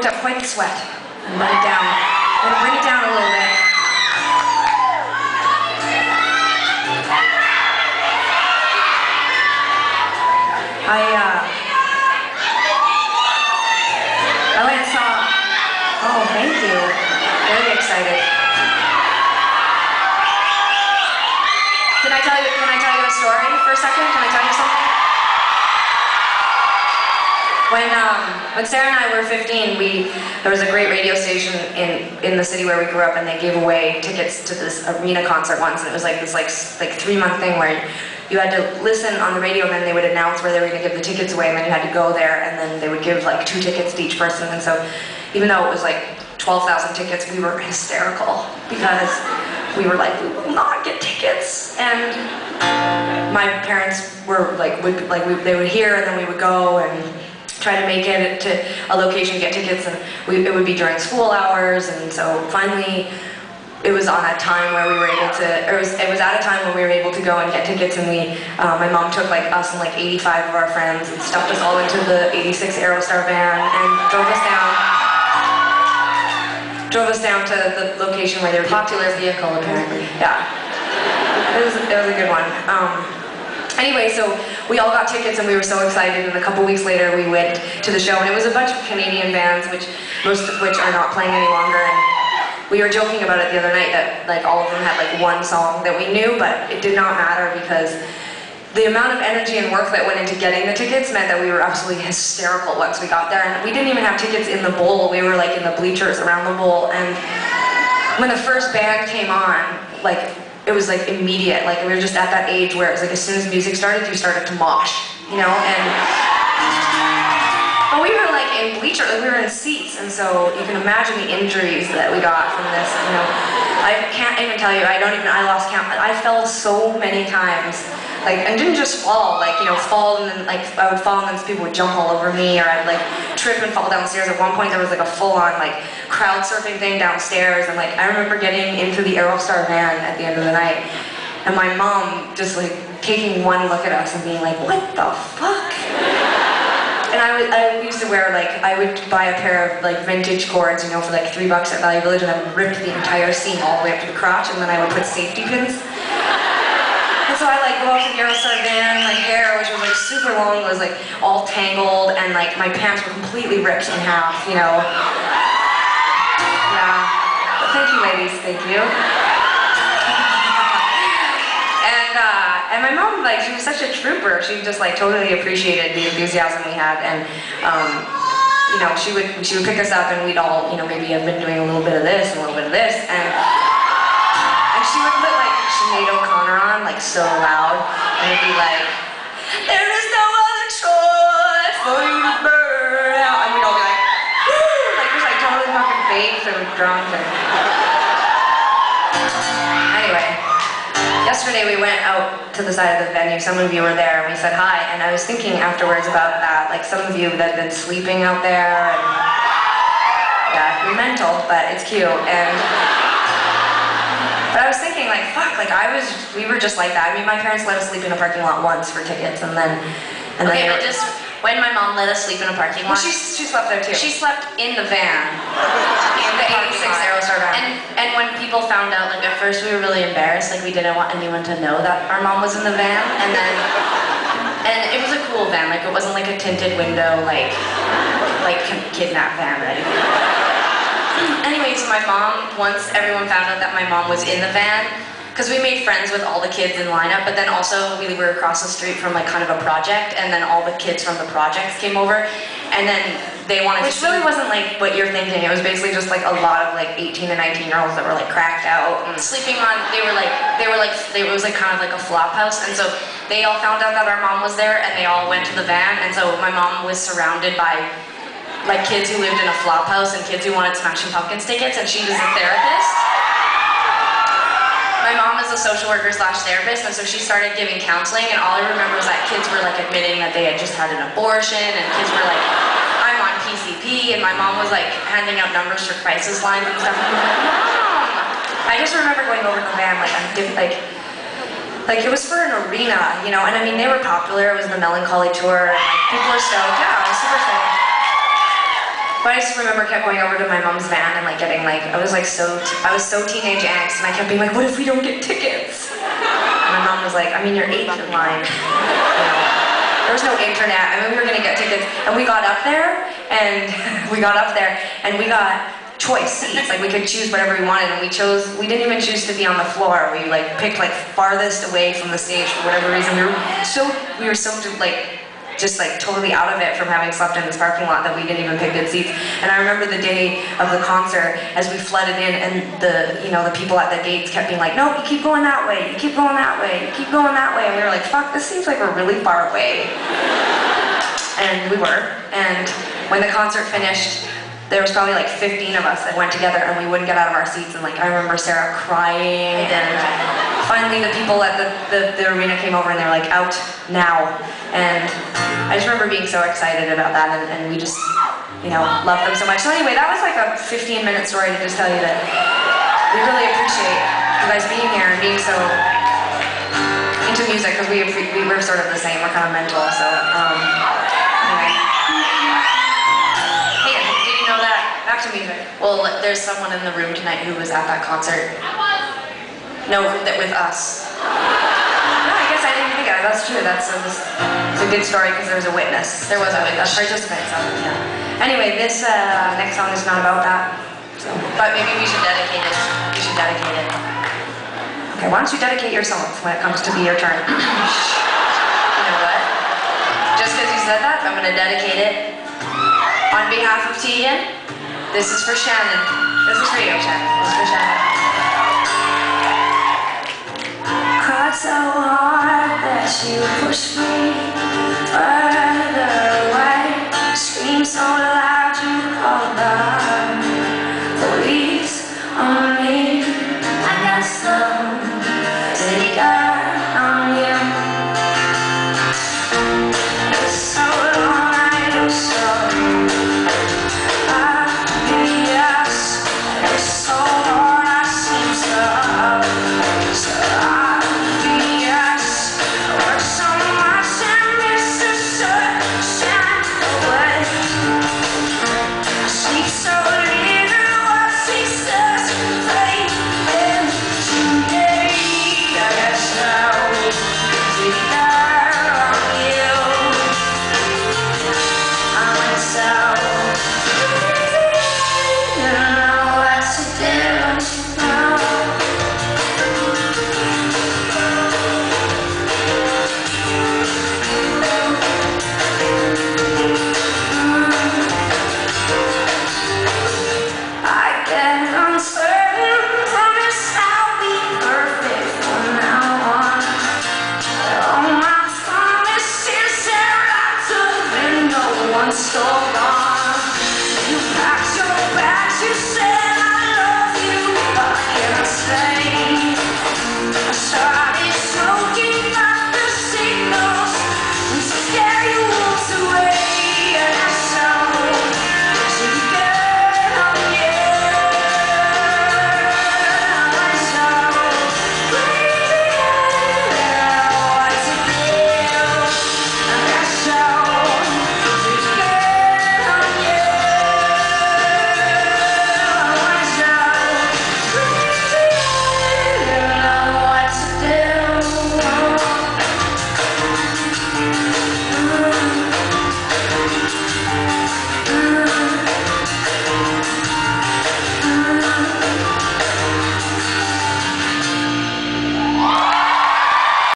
up quite the sweat and let it down. And bring it down a little bit. I went and saw, oh, thank you. Really excited. Can I tell you a story for a second? Can I tell you something? When Sarah and I were 15, there was a great radio station in the city where we grew up, and they gave away tickets to this arena concert once, and it was like this like 3-month thing where you had to listen on the radio, and then they would announce where they were going to give the tickets away, and then you had to go there, and then they would give like 2 tickets to each person. And so even though it was like 12,000 tickets, we were hysterical because we were like, we will not get tickets. And my parents were like, they would hear, and then we would go and try to make it to a location to get tickets, and it would be during school hours. And so finally it was on a time where we were able to, or it was at a time when we were able to go and get tickets, and my mom took like us and like 85 of our friends and stuffed us all into the 86 Aerostar van and drove us down to the location where they were popular vehicle, apparently. Yeah, it was a good one. Anyway, so we all got tickets and we were so excited, and a couple weeks later we went to the show, and it was a bunch of Canadian bands, most of which are not playing any longer. And we were joking about it the other night that like all of them had like one song that we knew, but it did not matter because the amount of energy and work that went into getting the tickets meant that we were absolutely hysterical once we got there. And we didn't even have tickets in the bowl, we were like in the bleachers around the bowl. And when the first band came on, like it was like immediate, like we were just at that age where it was like as soon as music started, you started to mosh, you know? But we were like in bleachers, like we were in seats, and so you can imagine the injuries that we got from this, you know. I can't even tell you, I lost count. I fell so many times, like, and didn't just fall, like, you know, fall and then, like, I would fall and then people would jump all over me, or I'd like trip and fall downstairs. At one point there was like a full-on like crowd surfing thing downstairs, and like I remember getting into the Aerostar van at the end of the night, and my mom just like taking one look at us and being like, what the fuck? And I used to wear, like, I would buy a pair of, like, vintage cords, you know, for, like, $3 at Value Village, and I would rip the entire seam all the way up to the crotch, and then I would put safety pins. And so I, like, go up to the Aerostar van, my hair, which was, like, super long, was, like, all tangled, and, like, my pants were completely ripped in half, you know. Yeah. But thank you, ladies. Thank you. And my mom, like, she was such a trooper. She just, like, totally appreciated the enthusiasm we had, and, you know, she would pick us up, and we'd all, you know, maybe have been doing a little bit of this and a little bit of this, and she would put, like, Sinead O'Connor on, like, so loud, and it'd be like, there is no other choice for you to burn out, and we'd all be like, woo, like, just, like, totally fucking baked and drunk, and anyway. Yesterday we went out to the side of the venue, some of you were there, and we said hi, and I was thinking afterwards about that, like some of you that had been sleeping out there, and yeah, you're mental, but it's cute, but I was thinking like, fuck, like we were just like that. I mean, my parents let us sleep in a parking lot once for tickets, and then okay, but just when my mom let us sleep in a parking lot. Well, she slept there too. She slept in the van. In the 86 Aerostar van. And when people found out, like at first we were really embarrassed, like we didn't want anyone to know that our mom was in the van, and it was a cool van, like it wasn't like a tinted window, like kidnap van or anything. Anyway, so my mom, once everyone found out that my mom was in the van, because we made friends with all the kids in lineup, but then also we were across the street from like kind of a project, and then all the kids from the projects came over, and then they wanted Which really wasn't like what you're thinking. It was basically just like a lot of like 18 and 19-year-olds that were like cracked out and sleeping on. It was like kind of like a flop house, and so they all found out that our mom was there, and they all went to the van, and so my mom was surrounded by like kids who lived in a flop house and kids who wanted Smashing Pumpkins tickets, and she was a therapist. My mom is a social worker / therapist, and so she started giving counseling, and all I remember was that kids were like admitting that they had just had an abortion, and kids were like, I'm on PCP, and my mom was like handing out numbers for crisis lines and stuff, and I was like, Mom! I just remember going over to the van, like it was for an arena, you know, and I mean, they were popular, it was the Melancholy Tour, and like, people were stoked, yeah, I was super stoked. But I just remember kept going over to my mom's van and like getting like, I was so teenage angst, and I kept being like, what if we don't get tickets? And my mom was like, I mean, you're 8th in line. You know, there was no internet. I mean, we were gonna get tickets, and we got up there, and we got choice seats. Like we could choose whatever we wanted, and we didn't even choose to be on the floor. We like picked like farthest away from the stage for whatever reason. We were so like just like totally out of it from having slept in this parking lot that we didn't even pick good seats. And I remember the day of the concert as we flooded in, and the people at the gates kept being like, no, you keep going that way, you keep going that way, you keep going that way. And we were like, fuck, this seems like we're really far away. And we were. And when the concert finished, there was probably like 15 of us that went together, and we wouldn't get out of our seats. And like I remember Sarah crying, and finally the people at the arena came over, and they were like, out now. And I just remember being so excited about that, and we just, loved them so much. So anyway, that was like a 15-minute story to just tell you that we really appreciate you guys being here and being so into music, because we're sort of the same. We're kind of mental, so anyway. Hey, did you know that? Back to music. Well, there's someone in the room tonight who was at that concert. No, that with us. No, I guess I didn't think of it. That's true. It's a good story because there was a witness. There was a witness. A participant, so yeah. Anyway, this next song is not about that. So. But maybe we should dedicate it. We should dedicate it. Okay, why don't you dedicate your songs when it comes to be your turn? You know what? Just because you said that, I'm going to dedicate it on behalf of Tegan. This is for Shannon. This is for you, Shannon. This is for Shannon. Cried so hard that you pushed me further away. Screamed so loud you called the police on me. I got some